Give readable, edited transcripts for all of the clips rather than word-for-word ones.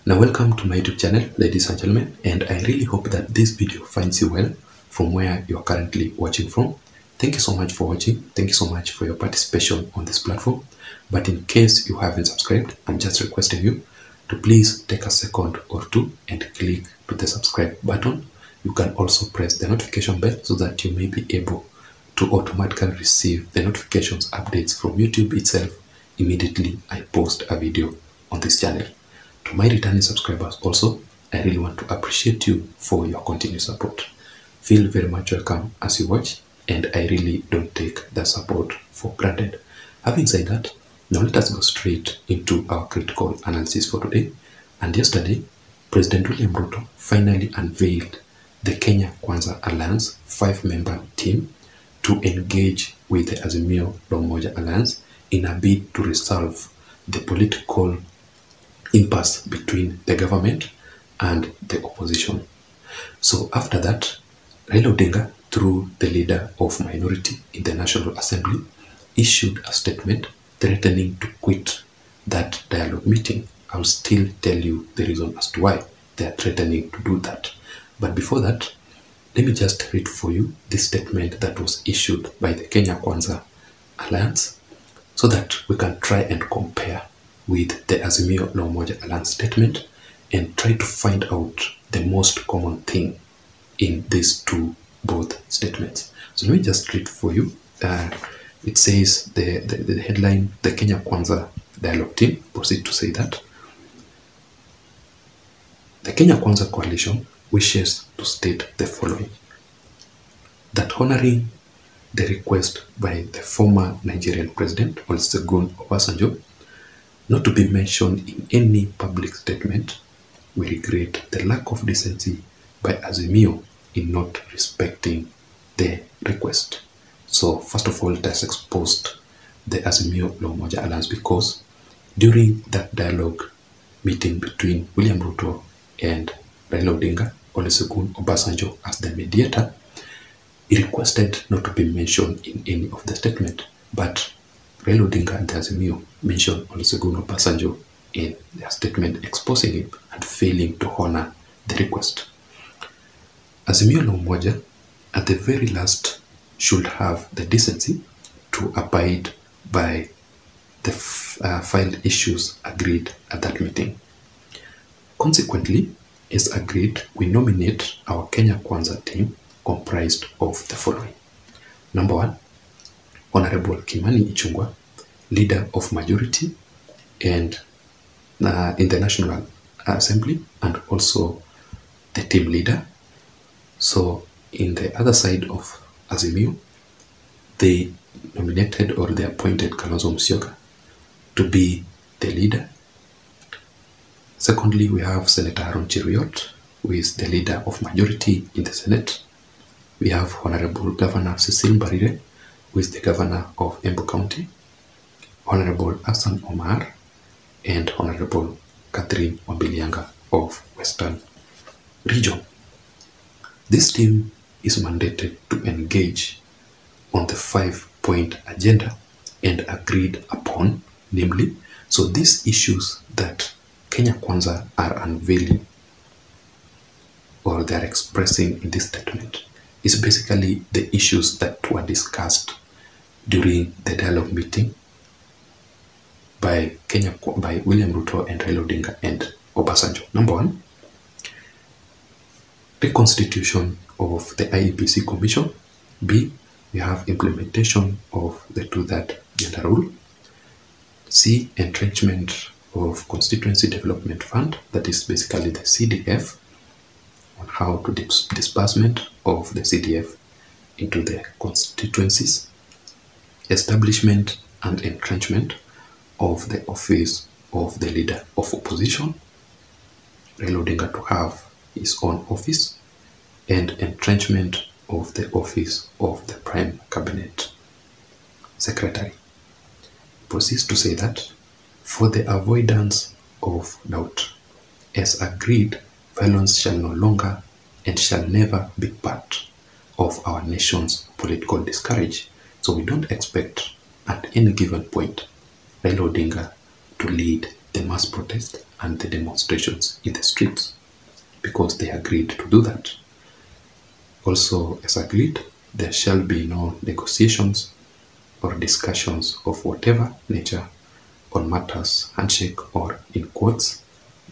Now welcome to my YouTube channel, ladies and gentlemen, and I really hope that this video finds you well from where you are currently watching from. Thank you so much for watching. Thank you so much for your participation on this platform. But in case you haven't subscribed, I'm just requesting you to please take a second or two and click to the subscribe button. You can also press the notification bell so that you may be able to automatically receive the notifications updates from YouTube itself immediately I post a video on this channel. To my returning subscribers also, I really want to appreciate you for your continued support. Feel very much welcome as you watch, and I really don't take the support for granted. Having said that, now let us go straight into our critical analysis for today. And yesterday, President William Ruto finally unveiled the Kenya Kwanza Alliance 5-member team to engage with the Azimio la Umoja Alliance in a bid to resolve the political impasse between the government and the opposition. So after that, Raila Odinga, through the leader of minority in the National Assembly, issued a statement threatening to quit that dialogue meeting. I'll still tell you the reason as to why they are threatening to do that. But before that, let me just read for you this statement that was issued by the Kenya Kwanza Alliance so that we can try and compare with the Azimio la Umoja Alliance statement and try to find out the most common thing in these both statements. So let me just read for you. It says the headline, the Kenya Kwanza dialogue team proceed to say that the Kenya Kwanza coalition wishes to state the following: that honoring the request by the former Nigerian president Olusegun Obasanjo not to be mentioned in any public statement, we regret the lack of decency by Azimio in not respecting the request. So first of all, it has exposed the Azimio la Umoja Alliance because during that dialogue meeting between William Ruto and Raila Odinga, Olusegun Obasanjo as the mediator, he requested not to be mentioned in any of the statement, but Raila Odinga and Azimio mentioned Olusegun Obasanjo in their statement exposing him and failing to honor the request. Azimio la Umoja, at the very last, should have the decency to abide by the filed issues agreed at that meeting. Consequently, as agreed, we nominate our Kenya Kwanza team comprised of the following. Number 1, Honorable Kimani Ichungwa, leader of majority and in the National Assembly, and also the team leader. So in the other side of Azimio, they nominated or they appointed Kalonzo Musyoka to be the leader. Secondly, we have Senator Aaron Cheruiyot, who is the leader of majority in the Senate. We have Honorable Governor Cecil Mbarire, who is the governor of Embu County, Honorable Hassan Omar, and Honorable Catherine Wambilianga of Western Region. This team is mandated to engage on the 5-point agenda and agreed upon, namely, so these issues that Kenya Kwanza are unveiling or they are expressing in this statement is basically the issues that were discussed during the dialogue meeting by William Ruto and Raila Odinga and Obasanjo. Number 1, reconstitution of the IEBC Commission. B, we have implementation of the 2/3 gender rule. C, entrenchment of Constituency Development Fund, that is basically the CDF, on how to disbursement of the CDF into the constituencies. Establishment and entrenchment of the office of the leader of opposition, Raila Odinga to have his own office, and entrenchment of the office of the Prime Cabinet Secretary. Proceeds to say that for the avoidance of doubt, as agreed, violence shall no longer and shall never be part of our nation's political discourage. So we don't expect at any given point Raila Odinga to lead the mass protest and the demonstrations in the streets, because they agreed to do that. Also, as agreed, there shall be no negotiations or discussions of whatever nature on matters, handshake or, in quotes,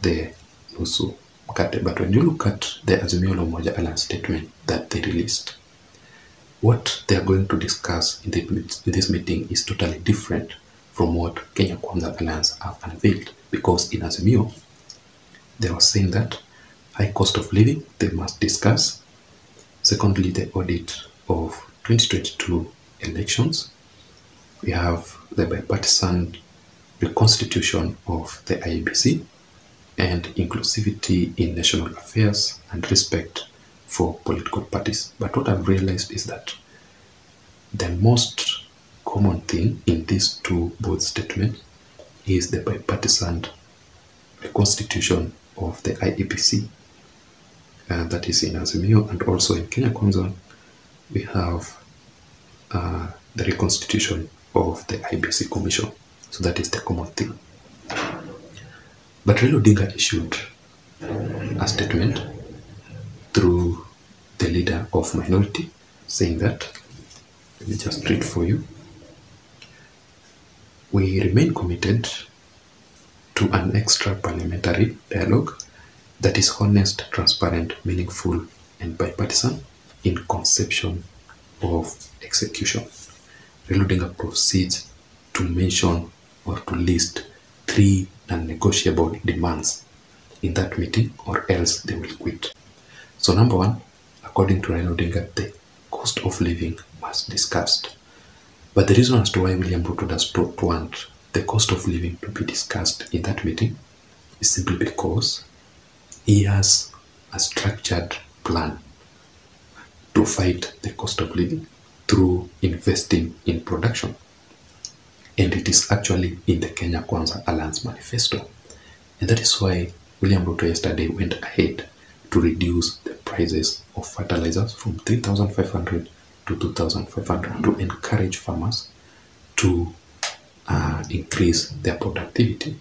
the nusu mkate. But when you look at the Azimio la Umoja Alliance statement that they released, what they are going to discuss in this meeting is totally different from what Kenya Kwanza Alliance have unveiled, because in Azimio, they were saying that high cost of living they must discuss. Secondly, the audit of 2022 elections. We have the bipartisan reconstitution of the IEBC and inclusivity in national affairs and respect for political parties. But what I've realized is that the most common thing in these two both statements is the bipartisan reconstitution of the IEBC. That is in Azimio, and also in Kenya Kwanza we have the reconstitution of the IEBC Commission. So that is the common thing. But Raila Odinga issued a statement through the leader of minority saying that, let me just read for you. We remain committed to an extra parliamentary dialogue that is honest, transparent, meaningful, and bipartisan in conception of execution. Raila Odinga proceeds to mention or to list 3 non-negotiable demands in that meeting, or else they will quit. So number 1, according to Raila Odinga, the cost of living was discussed. But the reason as to why William Ruto does not want the cost of living to be discussed in that meeting is simply because he has a structured plan to fight the cost of living through investing in production. And it is actually in the Kenya Kwanza Alliance manifesto. And that is why William Ruto yesterday went ahead to reduce the prices of fertilizers from 3,500 to 2,500 to encourage farmers to increase their productivity.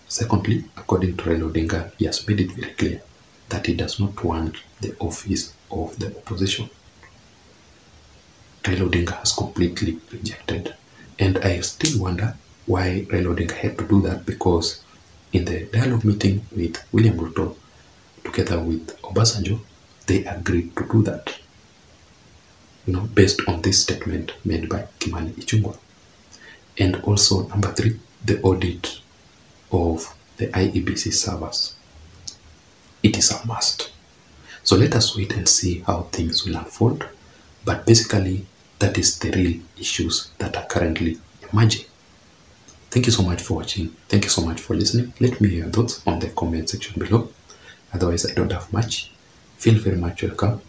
Secondly, according to Raila Odinga, he has made it very clear that he does not want the office of the opposition. Raila Odinga has completely rejected. And I still wonder why Raila Odinga had to do that, because in the dialogue meeting with William Ruto, together with Obasanjo, they agreed to do that, based on this statement made by Kimani Ichungwa. And also, number 3, the audit of the IEBC servers. It is a must. So let us wait and see how things will unfold. But basically, that is the real issues that are currently emerging. Thank you so much for watching. Thank you so much for listening. Let me hear your thoughts on the comment section below. Otherwise, I don't have much. Feel very much welcome.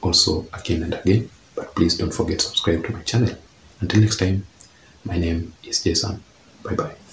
Also, again and again. But please don't forget to subscribe to my channel. Until next time, my name is Jason. Bye-bye.